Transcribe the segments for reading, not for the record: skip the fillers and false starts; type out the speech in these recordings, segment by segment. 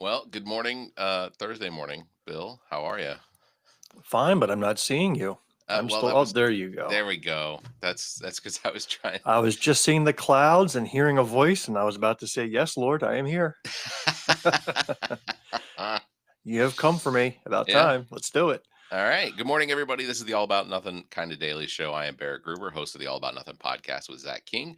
Well, good morning, Thursday morning, Bill. How are you? Fine, but I'm not seeing you. I'm Well, still that oh, was there you go. there we go. That's because I was trying. I was just seeing the clouds and hearing a voice, and I was about to say, "Yes, Lord, I am here. You have come for me. About Yeah. time. Let's do it." All right. Good morning, everybody. This is the All About Nothing kind of daily show. I am Barrett Gruber, host of the All About Nothing podcast with Zach King,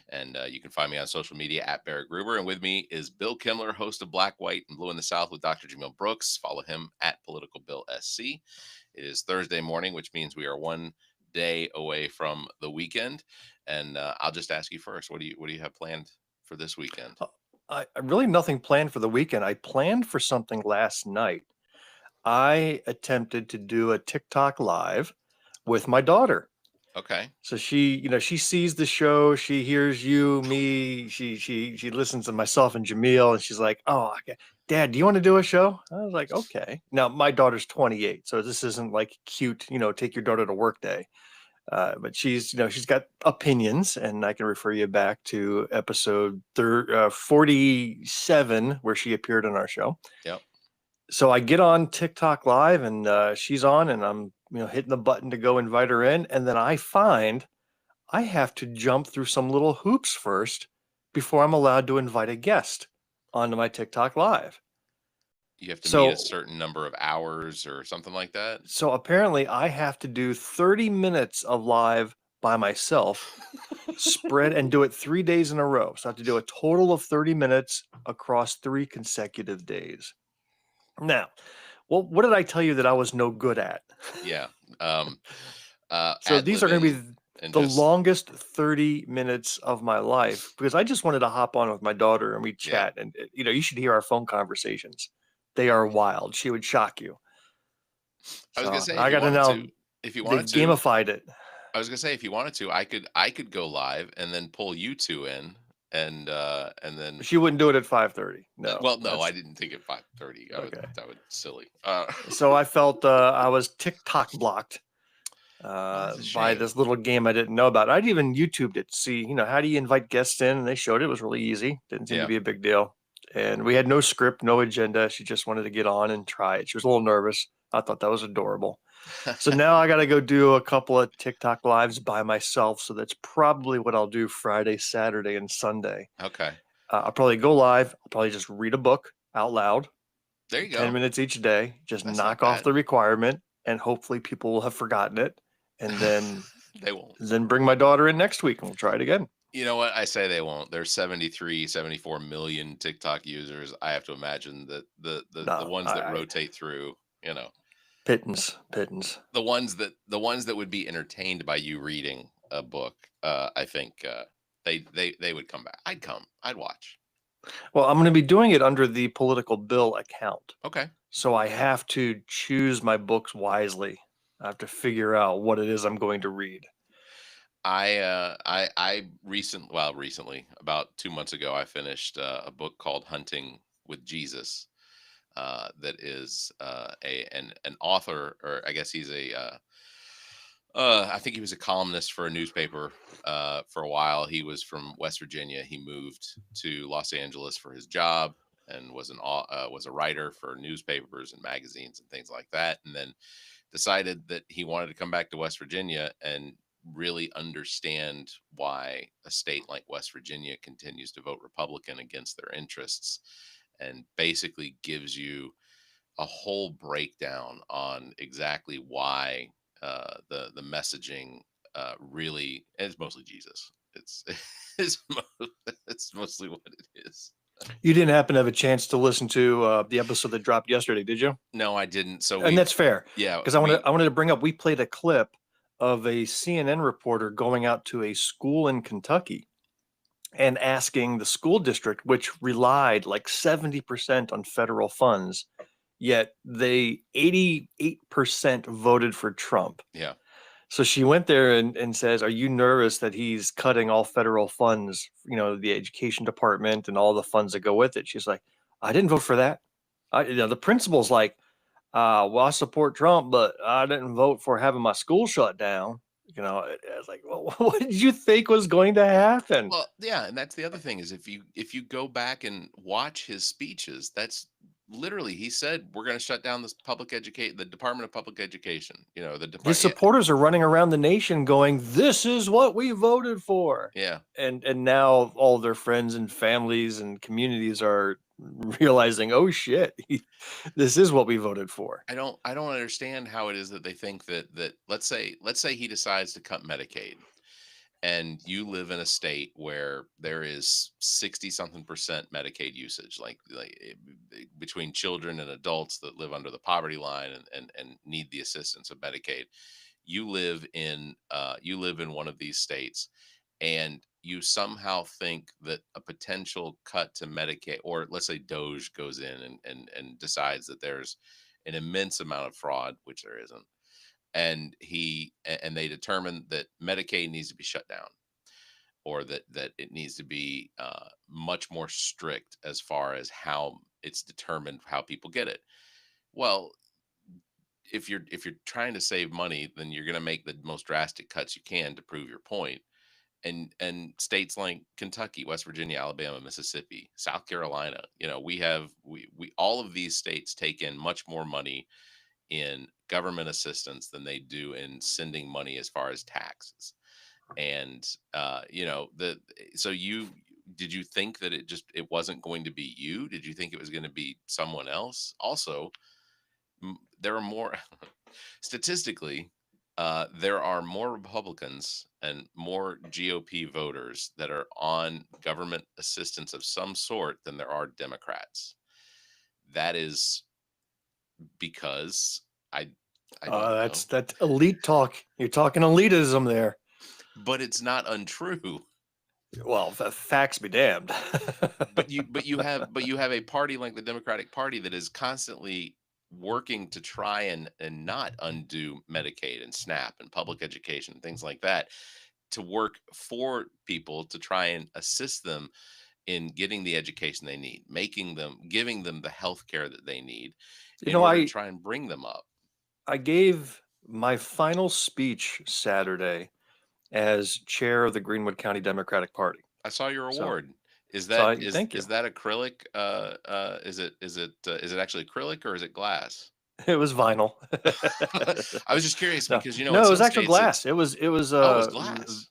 and you can find me on social media at Barrett Gruber. And with me is Bill Kimler, host of Black, White, and Blue in the South with Dr. Jamil Brooks. Follow him at Political Bill SC. It is Thursday morning, which means we are one day away from the weekend. And I'll just ask you first: what do you have planned for this weekend? Uh, I really nothing planned for the weekend. I planned for something last night. I attempted to do a TikTok live with my daughter. Okay. So she sees the show, she hears you, me, she listens to myself and Jamil, and she's like, "Oh, okay. Dad, do you want to do a show?" I was like, "Okay." Now my daughter's 28, so this isn't like cute, take your daughter to work day. But she's got opinions, and I can refer you back to episode 47 where she appeared on our show. Yep. So I get on TikTok live, and she's on, and I'm hitting the button to go invite her in, and then I find I have to jump through some little hoops first before I'm allowed to invite a guest onto my TikTok live. You have to meet a So certain number of hours or something like that. so apparently I have to do 30 minutes of live by myself, spread and do it 3 days in a row. So I have to do a total of 30 minutes across 3 consecutive days. Now, well, what did I tell you that I was no good at? Yeah. So Ad these are going to libbing be and the just longest 30 minutes of my life because I just wanted to hop on with my daughter and we yeah. chat. And, you should hear our phone conversations. They are wild. She would shock you. I was gonna So say I got to now, if you wanted they've to, gamified it. I was gonna say if you wanted to, I could go live and then pull you two in and then She wouldn't do it at 5:30. No, well, no, I that's didn't think at 5:30. I would okay. that would silly. So I felt I was TikTok blocked Oh, that's a by shame. this little game I didn't know about. I'd even YouTubed it to see, how do you invite guests in? And they showed it was really easy. Didn't seem to Yeah. be a big deal. And we had no script, no agenda. She just wanted to get on and try it. She was a little nervous. I thought that was adorable. So now I got to go do a couple of TikTok lives by myself. So that's probably what I'll do Friday, Saturday, and Sunday. Okay. I'll probably go live. I'll probably just read a book out loud, There you 10 go. minutes each day, just That's not knock off bad. the requirement. And hopefully people will have forgotten it. And then They won't. then bring my daughter in next week and we'll try it again. You know what? I say they won't. There's 73, 74 million TikTok users. I have to imagine that the No, ones that rotate through, pittance. the ones that would be entertained by you reading a book, I think they would come back. I'd come. I'd watch. Well, I'm going to be doing it under the Political Bill account. Okay. So I have to choose my books wisely. I have to figure out what it is I'm going to read. Recently, about 2 months ago, I finished a book called Hunting with Jesus. That is an author, or I guess he's I think he was a columnist for a newspaper for a while. He was from West Virginia. He moved to Los Angeles for his job and was a writer for newspapers and magazines and things like that. And then decided that he wanted to come back to West Virginia and really understand why a state like West Virginia continues to vote Republican against their interests, and basically gives you a whole breakdown on exactly why the messaging really, and it's mostly Jesus. It's it's mostly what it is. You didn't happen to have a chance to listen to the episode that dropped yesterday, did you? No, I didn't. So And that's fair yeah, because I wanted to bring up we played a clip of a CNN reporter going out to a school in Kentucky and asking the school district, which relied like 70% on federal funds, yet they 88% voted for Trump. yeah, So she went there and says, "Are you nervous that he's cutting all federal funds, the education department and all the funds that go with it?" She's like, "I didn't vote for that. The principal's like, well, I support Trump, but I didn't vote for having my school shut down." I was like, well, what did you think was going to happen? well, yeah, and that's the other thing is if you go back and watch his speeches, that's literally, he said, "We're going to shut down the Department of Public Education." The His department. supporters are running around the nation going, "This is what we voted for." Yeah, And now all their friends and families and communities are realizing, "Oh shit, this is what we voted for." I don't understand how it is that they think that let's say he decides to cut Medicaid, and you live in a state where there is 60 something percent Medicaid usage, between children and adults that live under the poverty line and need the assistance of Medicaid. You live in one of these states, and you somehow think that a potential cut to Medicaid, or let's say Doge goes in and decides that there's an immense amount of fraud, which there isn't, and they determine that Medicaid needs to be shut down, or that it needs to be much more strict as far as how it's determined how people get it. Well, if you're trying to save money, then you're going to make the most drastic cuts you can to prove your point. And states like Kentucky, West Virginia, Alabama, Mississippi, South Carolina, we all of these states take in much more money in government assistance than they do in sending money as far as taxes. And the so you did you think that it wasn't going to be you? Did you think it was going to be someone else? Also, there are more statistically, there are more Republicans and more GOP voters that are on government assistance of some sort than there are Democrats. That is because I I don't know, That's elite talk. You're talking elitism there. but it's not untrue. Well, facts be damned. But you have a party like the Democratic Party that is constantly working to try and not undo Medicaid and SNAP and public education and things like that, to work for people to try and assist them in getting the education they need, giving them the health care that they need You in know, order to I try and bring them up. I gave my final speech Saturday as chair of the Greenwood County Democratic Party. I saw your So, award. Is so that I is thank you. is that acrylic? Is it actually acrylic, or is it glass? It was vinyl. I was just curious No, because in no, it was some actual states glass. it's oh, it was glass.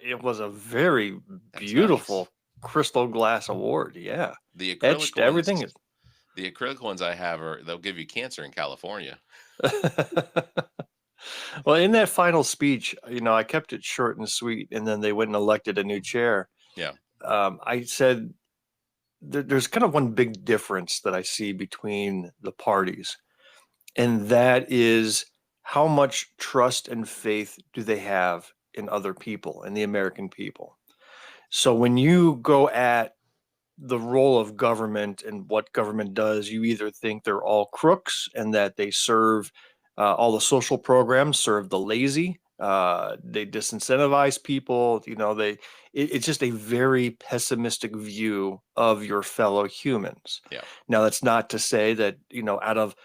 It was a very That's beautiful nice. crystal glass award. Yeah, The acrylic etched everything ones, is. the acrylic ones I have they'll give you cancer in California. Well, in that final speech, I kept it short and sweet, and then they went and elected a new chair. Yeah. I said there's kind of one big difference that I see between the parties, and that is how much trust and faith do they have in other people and the American people. So when you go at the role of government and what government does, you either think they're all crooks and that they serve all the social programs, serve the lazy, they disincentivize people. It's just a very pessimistic view of your fellow humans. Yeah. Now, that's not to say that out of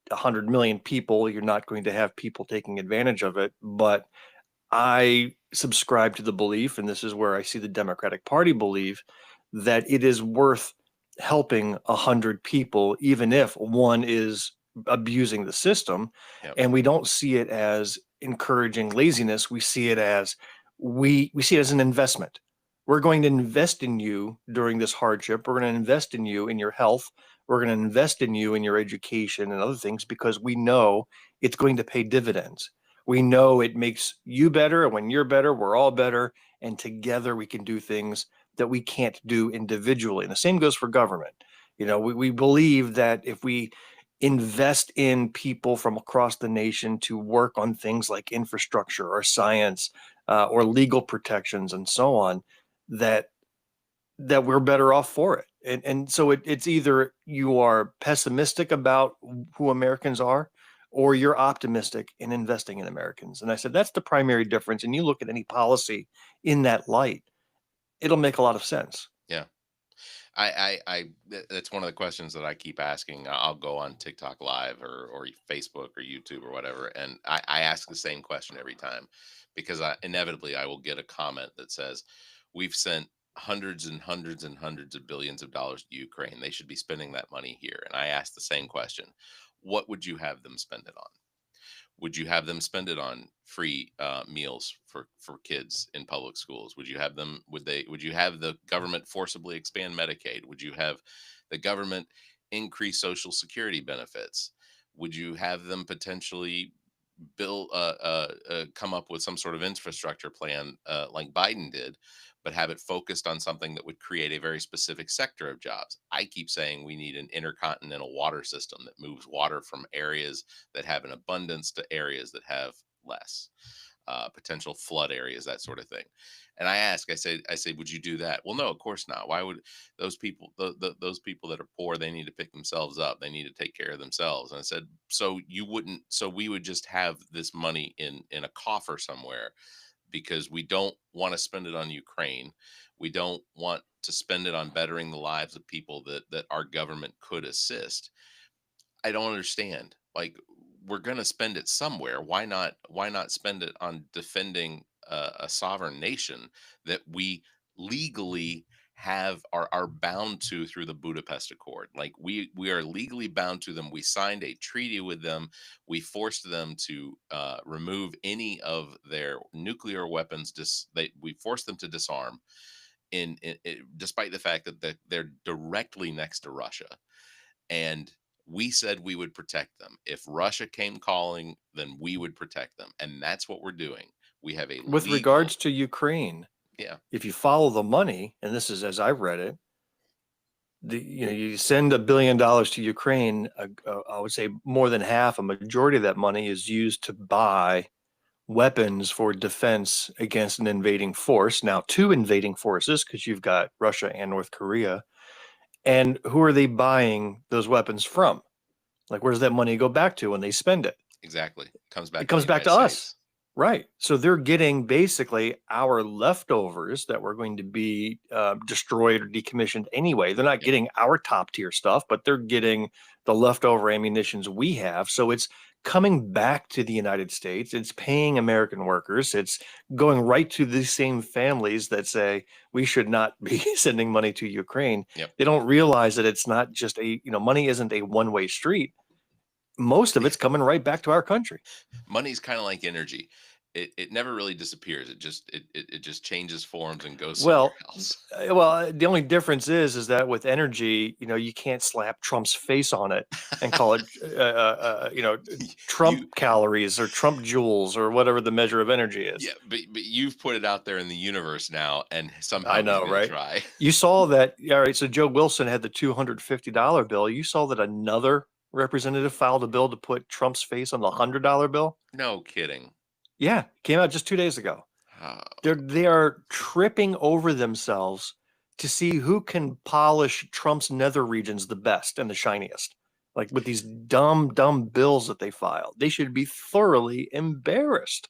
100 million people, you're not going to have people taking advantage of it, but I subscribe to the belief, and this is where I see the Democratic Party believe, that it is worth helping 100 people, even if one is abusing the system. Yep. And we don't see it as encouraging laziness. We see it as an investment. We're going to invest in you during this hardship. We're going to invest in you in your health. We're going to invest in you in your education and other things because we know it's going to pay dividends. We know it makes you better, and when you're better, we're all better, and together we can do things that we can't do individually. And the same goes for government. We believe that if we invest in people from across the nation to work on things like infrastructure or science or legal protections and so on, that we're better off for it. And so it's either you are pessimistic about who Americans are, or you're optimistic in investing in Americans. And I said that's the primary difference. And you look at any policy in that light, it'll make a lot of sense. Yeah. That's one of the questions that I keep asking. I'll go on TikTok live or Facebook or YouTube or whatever. And I ask the same question every time, because inevitably I will get a comment that says, we've sent hundreds and hundreds and hundreds of billions of dollars to Ukraine. They should be spending that money here. And I asked the same question: what would you have them spend it on? Would you have them spend it on free meals for kids in public schools? Would you have them? Would you have the government forcibly expand Medicaid? Would you have the government increase Social Security benefits? Would you have them potentially come up with some sort of infrastructure plan like Biden did, but have it focused on something that would create a very specific sector of jobs? I keep saying we need an intercontinental water system that moves water from areas that have an abundance to areas that have less. Potential flood areas, that sort of thing. And I say, would you do that? Well, no, of course not. Why would those people, those people that are poor, they need to pick themselves up. They need to take care of themselves. And I said, so you wouldn't, so we would just have this money in a coffer somewhere because we don't want to spend it on Ukraine. We don't want to spend it on bettering the lives of people that our government could assist. I don't understand. Like, we're going to spend it somewhere. Why not spend it on defending a sovereign nation that we legally are bound to through the Budapest Accord? Like, we are legally bound to them. We signed a treaty with them. We forced them to remove any of their nuclear weapons. We forced them to disarm. Despite the fact that they're directly next to Russia, and we said we would protect them. If Russia came calling, then we would protect them. And that's what we're doing. We have a With legal, regards to Ukraine, yeah, if you follow the money, and this is as I read it, you send $1 billion to Ukraine. I would say more than half, a majority of that money is used to buy weapons for defense against an invading force. Now, two invading forces, because you've got Russia and North Korea. And who are they buying those weapons from? Like, where does that money go back to when they spend it? exactly. Comes It back to the comes back United to us. States. Right. So they're getting basically our leftovers that were going to be destroyed or decommissioned anyway. They're not Yep. getting our top tier stuff, but they're getting the leftover ammunitions we have. So it's coming back to the United States. It's paying American workers. It's going right to the same families that say we should not be sending money to Ukraine. Yep. They don't realize that it's not just money isn't a one-way street. Most of it's coming right back to our country. Money's kind of like energy. It never really disappears. It just changes forms and goes somewhere Well, else. the only difference is that with energy, you can't slap Trump's face on it and call it, Trump you calories or Trump joules or whatever the measure of energy Yeah, is. but you've put it out there in the universe now, and I somehow he's know, gonna right? try. You saw that. All right. So Joe Wilson had the $250 bill. You saw that another representative filed a bill to put Trump's face on the $100 bill. No kidding. Yeah, came out just 2 days ago. Oh, They are tripping over themselves to see who can polish Trump's nether regions the best and the shiniest. Like with these dumb bills that they filed, they should be thoroughly embarrassed.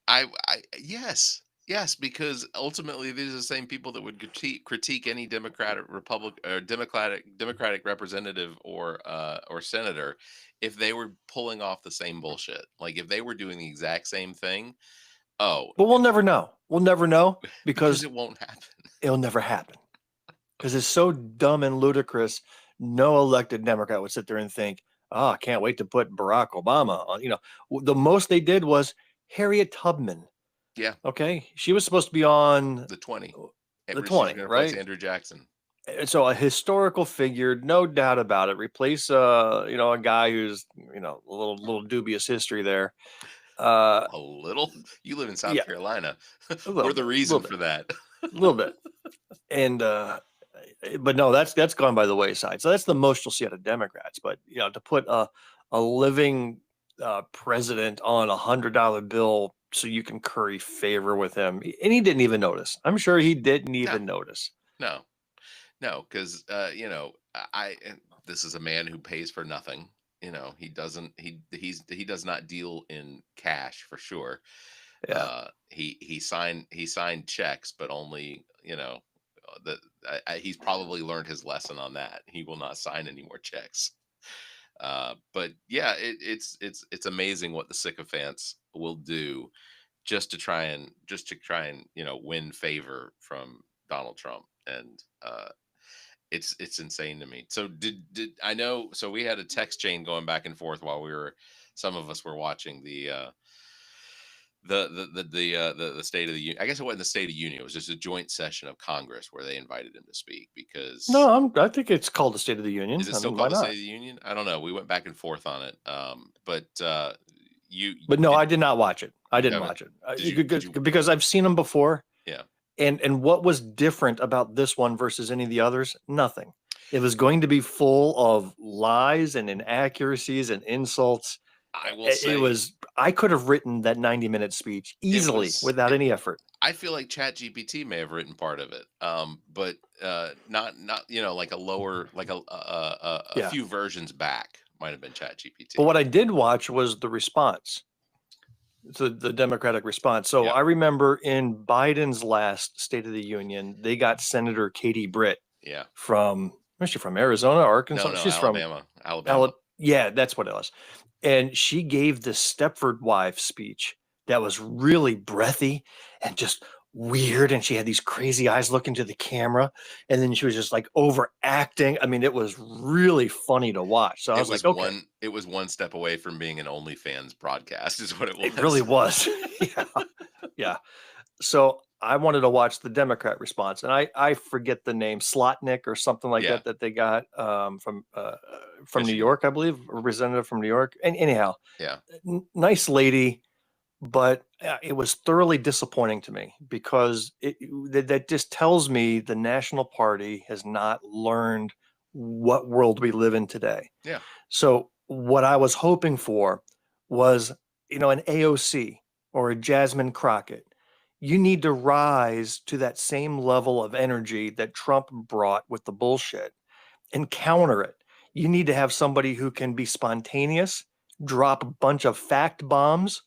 yes, yes, because ultimately these are the same people that would critique any Democratic, Republic, or Democratic representative or senator if they were pulling off the same bullshit. Like, if they were doing the exact same thing. Oh, But we'll never know. We'll never know because because it won't happen. it'll never happen. Because it's so dumb and ludicrous. No elected Democrat would sit there and think, "Oh, I can't wait to put Barack Obama on." The most they did was Harriet Tubman. Yeah, Okay, she was supposed to be on the 20. the She's 20, gonna replace right? Andrew Jackson. And so a historical figure, no doubt about it. Replace a guy who's a little dubious history there. Uh, A little. You live in South yeah, Carolina. a We're little the bit, a reason little for bit, that. a little bit. And but no, that's gone by the wayside. So that's the most you'll see out of Democrats. But to put a living president on $100 bill so you can curry favor with him, and he didn't even notice. I'm sure he didn't No, even notice. no, no, because and this is a man who pays for nothing. He doesn't. He does not deal in cash for sure. Yeah. He signed checks, but only that he's probably learned his lesson on that. He will not sign any more checks. But yeah, it's amazing what the sycophants will do just to try and win favor from Donald Trump, and it's insane to me. So did I know? So we had a text chain going back and forth while we were. Some of us were watching the State of the Union. I guess it wasn't the State of the Union. It was just a joint session of Congress where they invited him to speak because. No, I think it's called the State of the Union. Is it I still mean, why called the State not? of the Union? I don't know. We went back and forth on it. But you But no, did I did not watch it. I you didn't haven't watch it did you because I've seen them before. yeah. And what was different about this one versus any of the others? Nothing. It was going to be full of lies and inaccuracies and insults. I will It say was. I could have written that 90-minute speech it easily was without it, any effort. I feel like Chat GPT may have written part of it. But not like a lower like a Yeah. few versions back might have been Chat But GPT. what I did watch was the response, the Democratic response. So Yeah. I remember in Biden's last State of the Union, they got Senator Katie Britt Yeah. from, where's she from? Arizona, No, Arkansas? no, She's from Alabama. Alabama. Yeah, that's what it was. And she gave the Stepford wife speech that was really breathy and just weird. And she had these crazy eyes looking to the camera. And then she was just like overacting. I mean, it was really funny to watch. So I was like, okay, It was one step away from being an OnlyFans broadcast is what it it really was. was. Yeah. Yeah. So I wanted to watch the Democrat response, and I forget the name, Slotnick or something like Yeah. that they got from New Michigan. York, I believe, a representative from New York. And anyhow, Yeah. nice lady, but it was thoroughly disappointing to me because that just tells me the National Party has not learned what world we live in today. Yeah. So what I was hoping for was, an AOC or a Jasmine Crockett. You need to rise to that same level of energy that Trump brought with the bullshit and counter it. You need to have somebody who can be spontaneous, drop a bunch of fact bombs,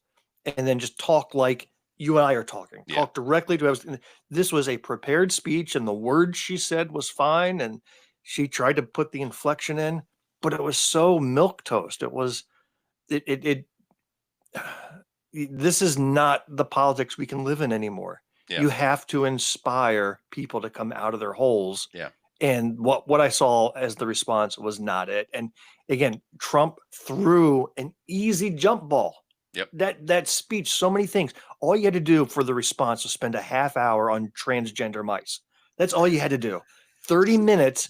and then just talk like you and I are talking. Yeah. Talk directly to us. This was a prepared speech, and the words she said was fine, and she tried to put the inflection in, but it was so milk toast. It was it. This is not the politics we can live in anymore. Yeah. You have to inspire people to come out of their holes, Yeah. and what I saw as the response was not it. And again, Trump threw an easy jump ball. Yep. That speech, so many things. All you had to do for the response was spend a half hour on transgender mice. That's all you had to do. 30 minutes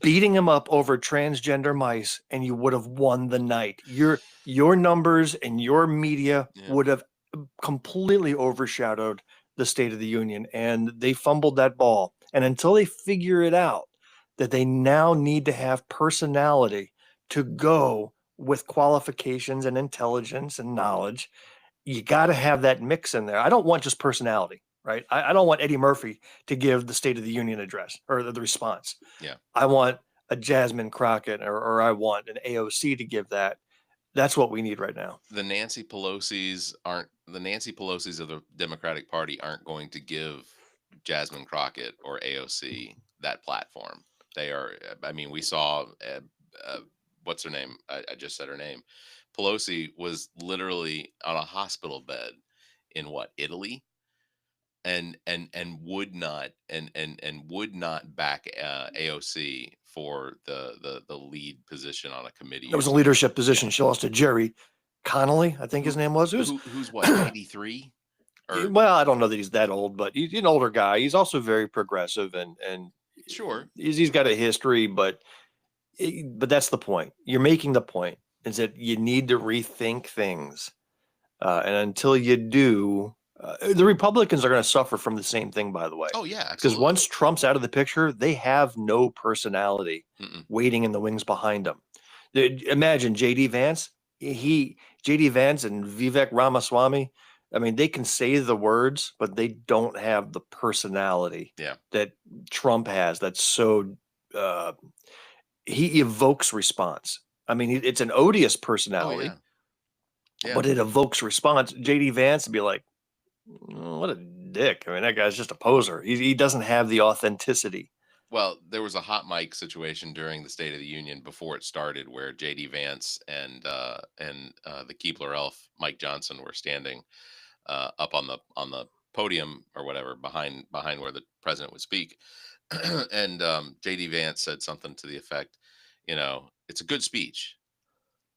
beating him up over transgender mice, and you would have won the night. Your numbers and your media Yeah. would have completely overshadowed the State of the Union, and they fumbled that ball. And until they figure it out, that they now need to have personality to go with qualifications and intelligence and knowledge, you got to have that mix in there. I don't want just personality, right? I don't want Eddie Murphy to give the State of the Union address or the response. Yeah. I want a Jasmine Crockett or I want an AOC to give that. That's what we need right now. The Nancy Pelosi's of the Democratic Party aren't going to give Jasmine Crockett or AOC that platform. They are. I mean, we saw what's her name? I just said her name. Pelosi was literally on a hospital bed in what, Italy, and would not back AOC for the lead position on a committee It or was a something. leadership position. She lost to Jerry Connolly, I think his name was. It was Who's what, 83 or well, I don't know that he's that old, but he's an older guy. He's also very progressive and sure. he's got a history, but that's the point. You're making the point is that you need to rethink things, and until you do, the Republicans are going to suffer from the same thing. By the way, Oh yeah, because absolutely. once Trump's out of the picture, they have no personality Mm-mm. waiting in the wings behind them. Imagine JD Vance. JD Vance and Vivek Ramaswamy. I mean, they can say the words, but they don't have the personality Yeah. that Trump has. That's so uh, he evokes response. I mean, it's an odious Oh personality, yeah. Yeah. but it evokes response. JD Vance would be like, what a dick. I mean, that guy's just a poser. He doesn't have the authenticity. Well, there was a hot mic situation during the State of the Union before it started, where JD Vance and the Keebler elf Mike Johnson were standing up on the podium or whatever behind where the president would speak, and JD Vance said something to the effect, it's a good speech,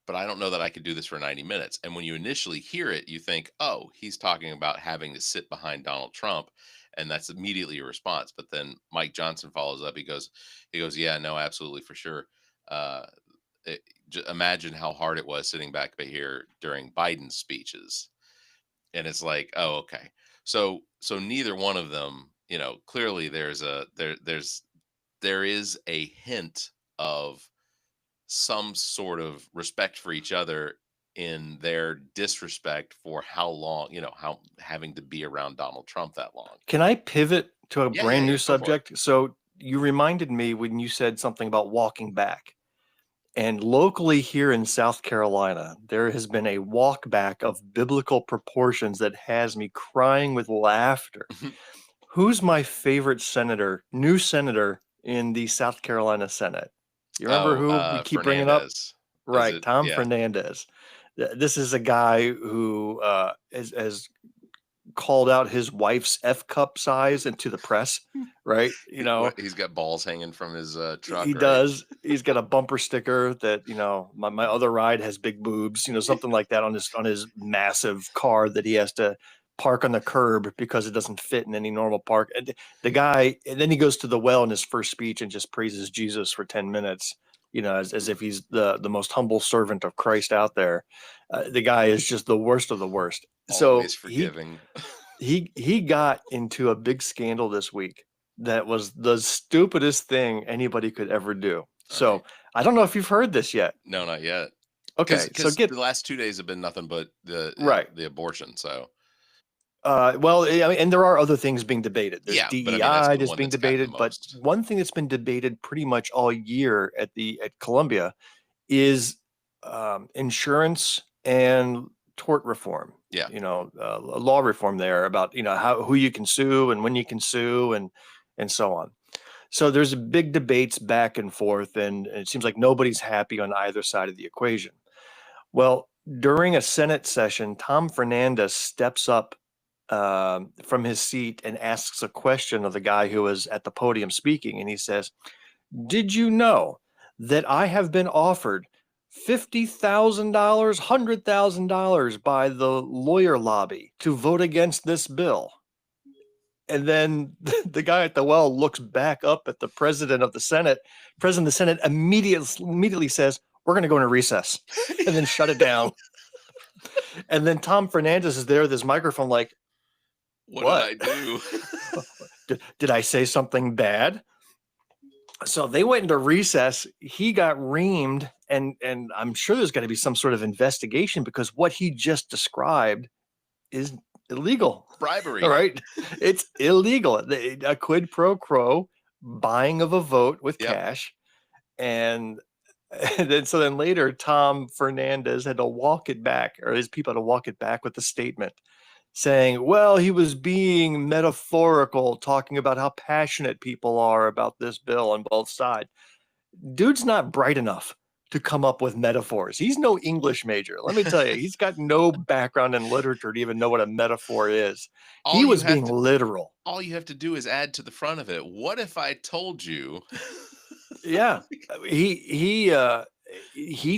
but I don't know that I could do this for 90 minutes. And when you initially hear it, you think, oh, he's talking about having to sit behind Donald Trump. And that's immediately your response. But then Mike Johnson follows up. He goes, yeah, no, absolutely, for sure. Uh, Imagine how hard it was sitting back here during Biden's speeches. And it's like, oh, okay. So neither one of them, clearly there is a hint of some sort of respect for each other in their disrespect for how long, how having to be around Donald Trump that long. Can I pivot to a Yeah, yeah, brand new yeah. Go for it. subject? So you reminded me when you said something about walking back. And locally here in South Carolina, there has been a walk back of biblical proportions that has me crying with laughter. Who's my favorite new senator in the South Carolina Senate? You remember Oh, who we keep bringing up? Fernandez. Is Right, it? Tom Yeah. Fernandez. This is a guy who has called out his wife's F cup size into the press, right? What, he's got balls hanging from his He truck, right? does. He's got a bumper sticker that, my other ride has big boobs, something like that on his massive car that he has to park on the curb because it doesn't fit in any normal park. And the guy, and then he goes to the well in his first speech and just praises Jesus for 10 minutes, as if he's the most humble servant of Christ out there. The guy is just the worst of the worst. So Always forgiving. he got into a big scandal this week that was the stupidest thing anybody could ever do. All right. So I don't know if you've heard this yet. No, not yet. Because Okay, so because the last 2 days have been nothing but right. the abortion. So Well, I mean, and there are other things being debated. There's yeah, but I mean that's DEI the that's one being that's gotten the debated, but most. one thing that's been debated pretty much all year at Columbia is insurance and tort reform. Yeah. Law reform there about who you can sue and when you can sue and so on. So there's big debates back and forth, and it seems like nobody's happy on either side of the equation. Well, during a Senate session, Tom Fernandez steps up from his seat and asks a question of the guy who was at the podium speaking, and he says, "Did you know that I have been offered $50,000, $100,000 by the lawyer lobby to vote against this bill?" And then the guy at the well looks back up at the president of the Senate. President of the Senate immediately says, "We're going to go into recess," and then shut it down. And then Tom Fernandez is there with his microphone, like, What did "What? I do? Did I say something bad?" So they went into recess. He got reamed, and I'm sure there's going to be some sort of investigation because what he just described is illegal. All Bribery. right, it's illegal. A quid pro quo, buying of a vote with Yep. cash, and then later Tom Fernandez had to walk it back, or his people had to walk it back with a statement saying, well, he was being metaphorical, talking about how passionate people are about this bill on both sides. Dude's not bright enough to come up with metaphors. He's no English major. Let me tell you, he's got no background in literature to even know what a metaphor is. all He you was have being to literal. all you have to do is add to the front of it. What if I told you? Yeah. He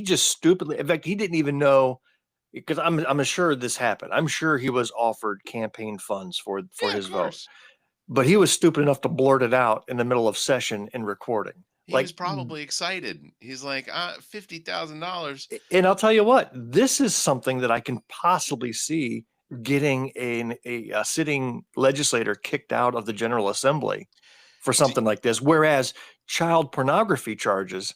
just stupidly, in fact, he didn't even know, because I'm sure this happened. I'm sure he was offered campaign funds for Yeah, of his vote, course. but he was stupid enough to blurt it out in the middle of session and recording. He was Like, probably excited. He's like, $50,000. and I'll tell you what, this is something that I can possibly see getting a sitting legislator kicked out of the General Assembly for something like this, whereas child pornography charges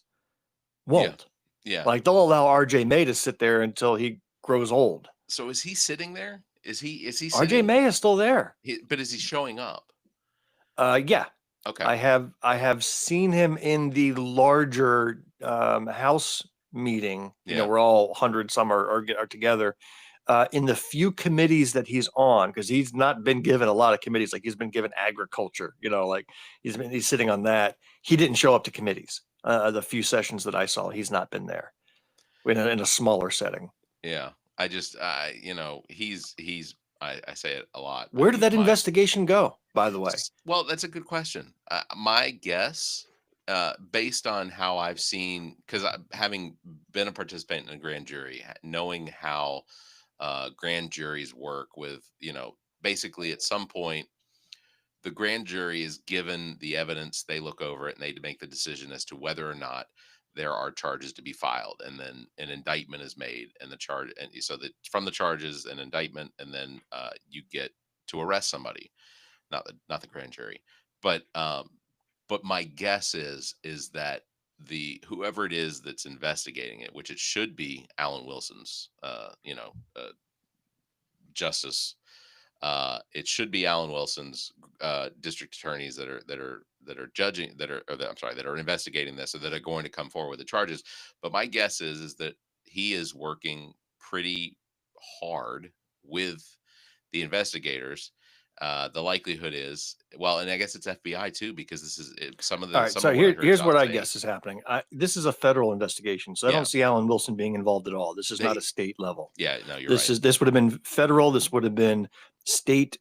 Yeah, won't. yeah. Like, they'll allow RJ May to sit there until he grows old. So is he sitting there? Is he RJ sitting? May is still there. But is he showing up? Yeah, Okay. I have seen him in the larger House meeting. Yeah. Where all 100 some are together. In the few committees that he's on, because he's not been given a lot of committees. Like, he's been given agriculture. Like he's sitting on that. He didn't show up to committees. The few sessions that I saw, he's not been there in a smaller setting. Yeah. I just he's I say it a lot. I Where did use that my. investigation go, by the way? Well, that's a good question. My guess, based on how I've seen, because having been a participant in a grand jury, knowing how grand juries work with, basically at some point, the grand jury is given the evidence, they look over it, and they make the decision as to whether or not there are charges to be filed, and then an indictment is made, and the charge, and so that from the charges, an indictment, and then you get to arrest somebody, not the grand jury, but my guess is that the whoever it is that's investigating it, which it should be Alan Wilson's, justice. It should be Alan Wilson's district attorneys that are judging, I'm sorry, that are investigating this, or that are going to come forward with the charges. But my guess is that he is working pretty hard with the investigators. The likelihood is, well, and I guess it's FBI too, because this is All right, some so of what I heard here's John what I say. guess is happening. This is a federal investigation, so I don't Yeah, see Alan Wilson being involved at all. This is not a they, state level. yeah, no, you're right. This would have been federal. This would have been state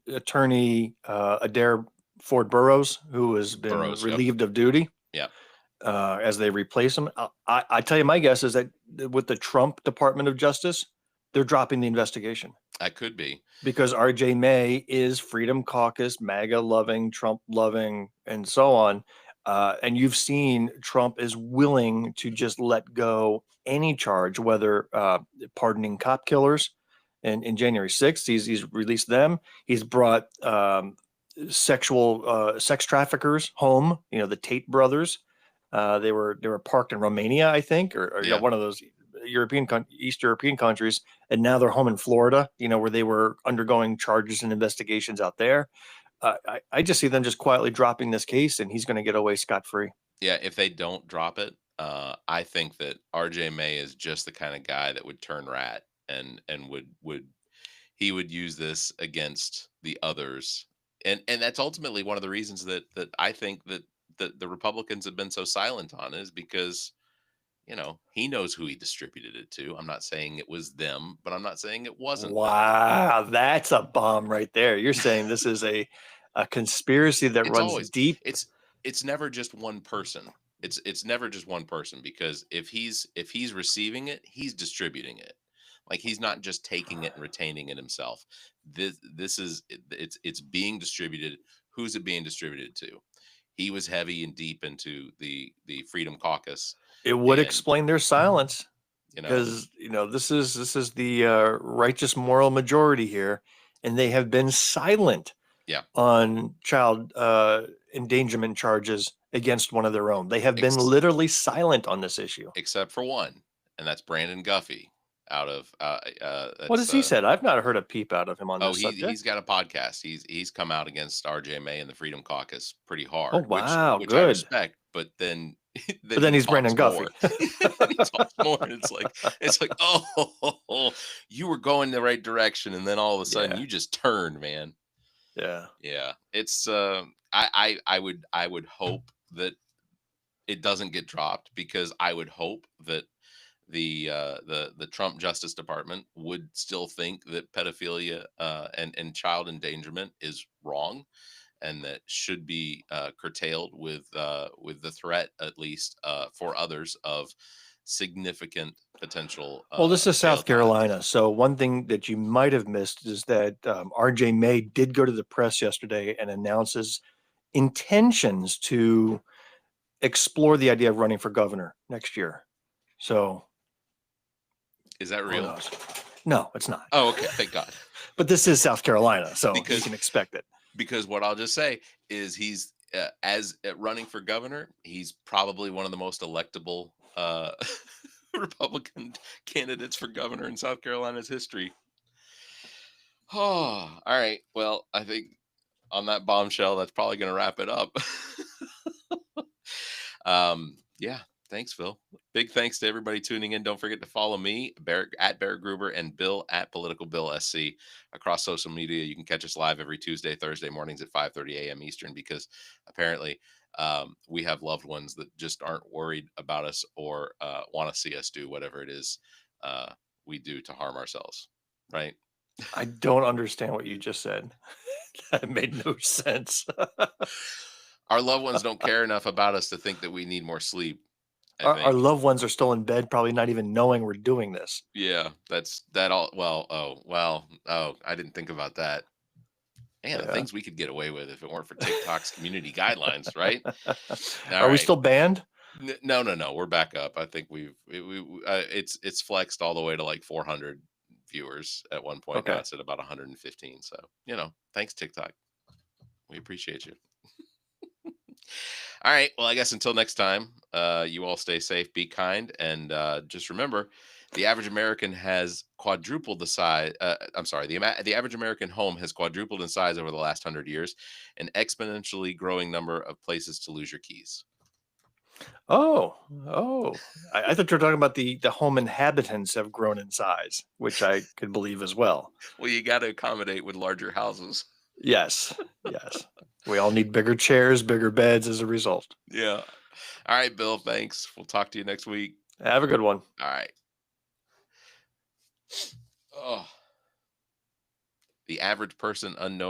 attorney Adair Ford Burrows, who has been Burrows, yep, relieved of duty yep, as they replace him. I tell you, my guess is that with the Trump Department of Justice, they're dropping the investigation that could be. because RJ May is Freedom Caucus, MAGA loving, Trump loving, and so on. And you've seen Trump is willing to just let go any charge, whether pardoning cop killers. And in January 6th, he's released them. He's brought sex traffickers home. You know, the Tate brothers. They were parked in Romania, I think, or Yeah. one of those East European countries, and now they're home in Florida. You know, where they were undergoing charges and investigations out there. I just see them just quietly dropping this case, and he's going to get away scot free. Yeah, if they don't drop it, I think that RJ May is just the kind of guy that would turn rat, and would he would use this against the others. And that's ultimately one of the reasons that I think that the Republicans have been so silent on, is because, he knows who he distributed it to. I'm not saying it was them, but I'm not saying it wasn't them. Wow, that's a bomb right there. You're saying this is a conspiracy that It's runs always deep. it's never just one person. It's never just one person, because if he's receiving it, he's distributing it. Like, he's not just taking it and retaining it himself. This is it's being distributed. Who's it being distributed to? He was heavy and deep into the Freedom Caucus, It would and explain their silence you know, because this is the righteous moral majority here, and they have been silent yeah, on child endangerment charges against one of their own. They have been ex- literally silent on this issue. except for one, and that's Brandon Guffey out of What that's has he said? I've not heard a peep out of him on Oh, this he's subject. got a podcast. He's come out against RJ May and the Freedom Caucus pretty Oh, hard, which wow, which I good. respect. But then But then then he he's Brandon talks Guffey. more. Then he talks more, and it's like, oh, you were going the right direction, and then all of a sudden Yeah, you just turned, man. yeah. Yeah, it's I would hope that it doesn't get dropped, because I would hope that the Trump Justice Department would still think that pedophilia and child endangerment is wrong, and that should be curtailed with the threat, at least for others, of significant potential Well, this is jail South time. Carolina. So one thing that you might have missed is that RJ May did go to the press yesterday and announces intentions to explore the idea of running for governor next year. So Is that who real? knows? No, it's not. Oh, okay. Thank God. But this is South Carolina, so you because can expect it. because what I'll just say is, he's as running for governor, he's probably one of the most electable Republican candidates for governor in South Carolina's history. Oh, all right. Well, I think on that bombshell, that's probably going to wrap it up. Yeah. Thanks, Phil. Big thanks to everybody tuning in. Don't forget to follow me, Bear, at Bear Gruber, and Bill at Political Bill SC across social media. You can catch us live every Tuesday, Thursday mornings at 5:30 a.m. Eastern, because apparently we have loved ones that just aren't worried about us, or want to see us do whatever it is we do to harm ourselves. Right? I don't understand what you just said. That made no sense. Our loved ones don't care enough about us to think that we need more sleep, I Our think. loved ones are still in bed, probably not even knowing we're doing this. Yeah, that's that all. Well, I didn't think about that. Man, the Yeah. things we could get away with if it weren't for TikTok's community guidelines, right? All Are we right. still banned? No, no, no. We're back up. I think it's flexed all the way to like 400 viewers at one point. Now Okay. it's at about 115. So thanks TikTok. We appreciate you. All right. Well, I guess until next time, you all stay safe, be kind, and just remember, the average American has quadrupled the size. I'm sorry, the average American home has quadrupled in size over the last 100 years, an exponentially growing number of places to lose your keys. Oh, oh. I thought you were talking about the home inhabitants have grown in size, which I could believe as well. Well, you got to accommodate with larger houses. Yes, yes. We all need bigger chairs, bigger beds as a result. Yeah. All right, Bill. Thanks. We'll talk to you next week. Have a good one. All right. Oh, the average person unknown.